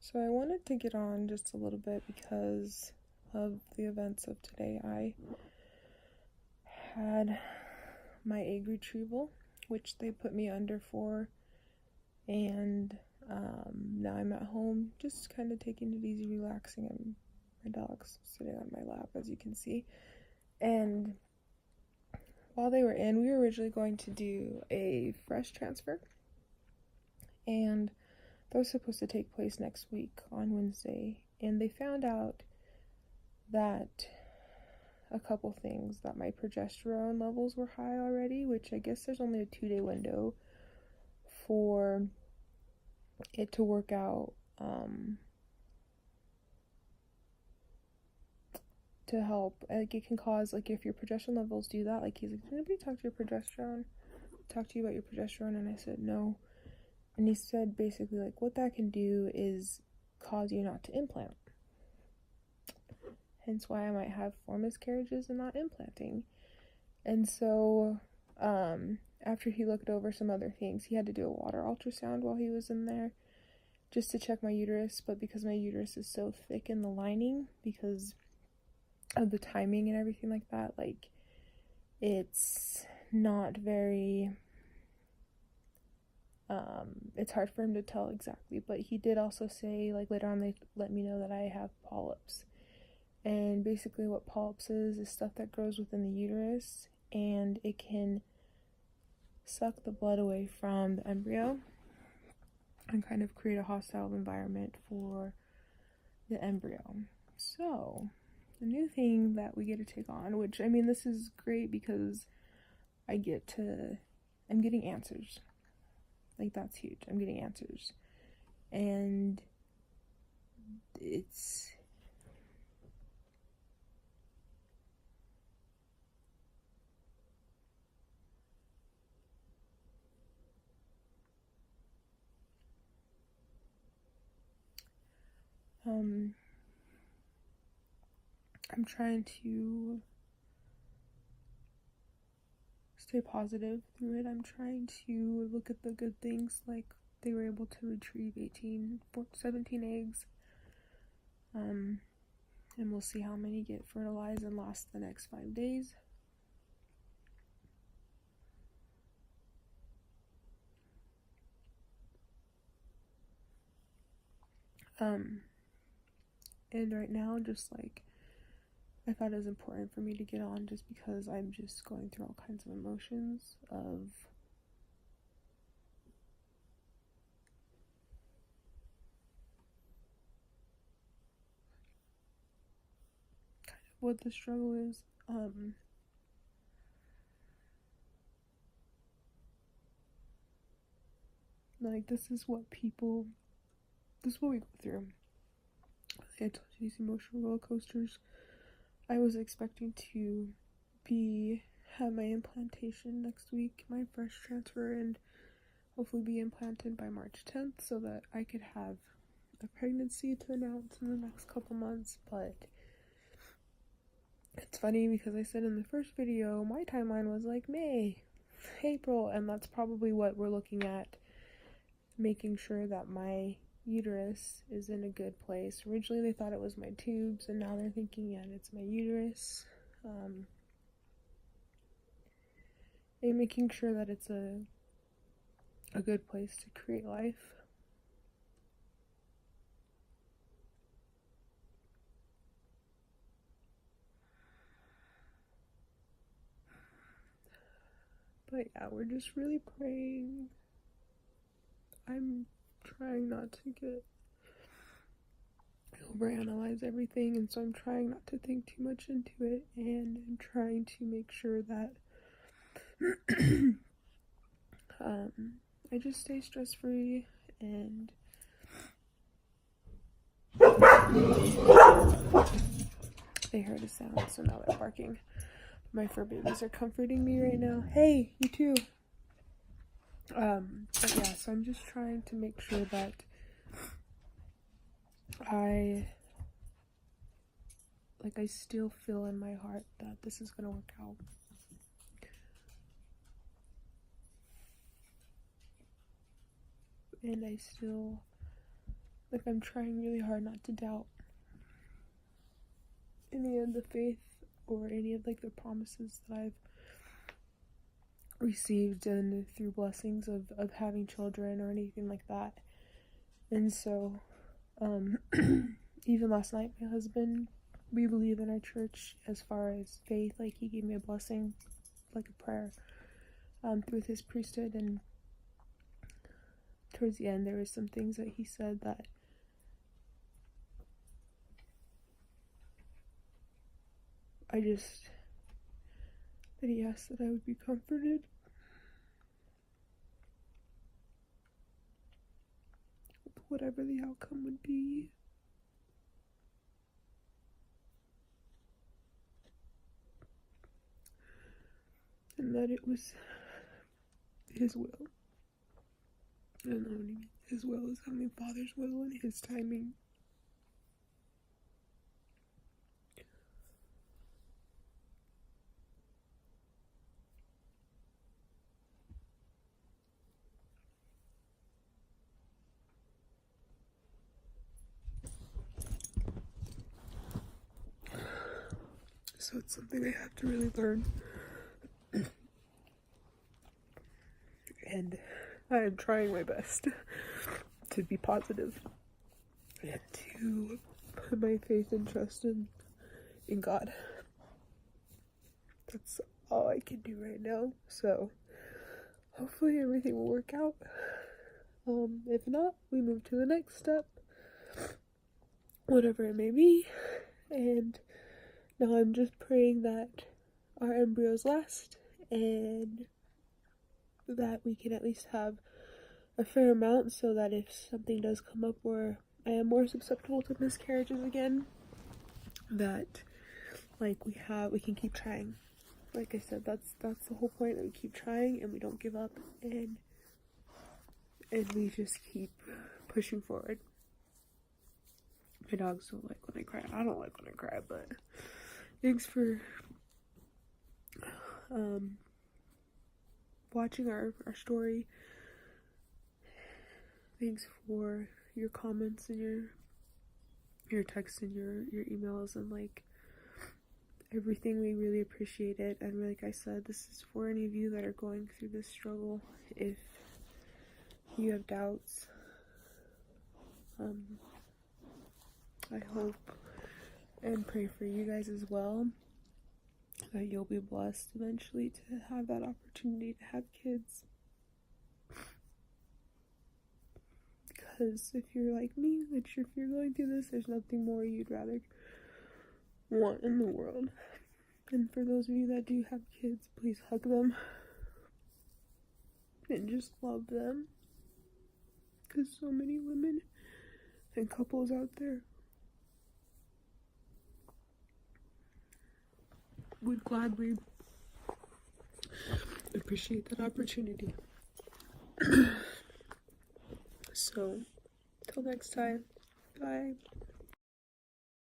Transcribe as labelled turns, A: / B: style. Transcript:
A: So I wanted to get on just a little bit because of the events of today. I had my egg retrieval, which they put me under for, and now I'm at home just kind of taking it easy, relaxing, and my dog's sitting on my lap, as you can see. And while they were in, we were originally going to do a fresh transfer, and that was supposed to take place next week on Wednesday, and they found out that a couple things, that my progesterone levels were high already, which I guess there's only a 2-day window for it to work out, to help. Like, it can cause, like, if your progesterone levels do that, like, he's like, did anybody talk to you about your progesterone? And I said no. And he said basically, like, what that can do is cause you not to implant. Hence why I might have 4 miscarriages and not implanting. And so, after he looked over some other things, he had to do a water ultrasound while he was in there just to check my uterus. But because my uterus is so thick in the lining, because of the timing and everything like that, like, it's not very, it's hard for him to tell exactly. But he did also say, like, later on they let me know that I have polyps. And basically what polyps is stuff that grows within the uterus, and it can suck the blood away from the embryo and kind of create a hostile environment for the embryo. So, the new thing that we get to take on, which, I mean, this is great because I'm getting answers. Like, that's huge. I'm getting answers. And it's... I'm trying to stay positive through it. I'm trying to look at the good things, like they were able to retrieve 17 eggs. And we'll see how many get fertilized and last the next 5 days. And right now, just like, I thought it was important for me to get on just because I'm just going through all kinds of emotions of kind of what the struggle is. Like, this is what we go through. I told you, these emotional roller coasters. I was expecting to have my implantation next week, my fresh transfer, and hopefully be implanted by March 10th so that I could have a pregnancy to announce in the next couple months. But it's funny because I said in the first video my timeline was like May, April, and that's probably what we're looking at, making sure that my uterus is in a good place. Originally they thought it was my tubes, and now they're thinking, yeah, it's my uterus. And making sure that it's a good place to create life. But yeah, we're just really praying. I'm trying not to overanalyze everything, and so I'm trying not to think too much into it, and I'm trying to make sure that I just stay stress-free. And they heard a sound, so now they're barking. My fur babies are comforting me right now. Hey, you too. But yeah, so I'm just trying to make sure that I still feel in my heart that this is gonna work out. And I still like I'm trying really hard not to doubt any of the faith or any of like the promises that I've received and through blessings of having children or anything like that. And so even last night, my husband, we believe in our church as far as faith. Like, he gave me a blessing, like a prayer, through his priesthood. And towards the end, there was some things that he said that that he asked that I would be comforted. Whatever the outcome would be. And that it was his will. I don't know what I mean. His will is Heavenly Father's will and his timing. So it's something I have to really learn. And I am trying my best to be positive and to put my faith and trust in God. That's all I can do right now. So hopefully everything will work out. If not, we move to the next step, whatever it may be. And now I'm just praying that our embryos last and that we can at least have a fair amount so that if something does come up where I am more susceptible to miscarriages again, that like we can keep trying. Like I said, that's the whole point, that we keep trying and we don't give up and we just keep pushing forward. My dogs don't like when I cry. I don't like when I cry, but thanks for watching our story. Thanks for your comments and your texts and your emails and like everything. We really appreciate it. And like I said, this is for any of you that are going through this struggle. If you have doubts, I hope and pray for you guys as well, that you'll be blessed eventually to have that opportunity to have kids. Because if you're like me, if you're going through this, there's nothing more you'd rather want in the world. And for those of you that do have kids, please hug them and just love them. Because so many women and couples out there would gladly appreciate that opportunity. So, till next time, bye.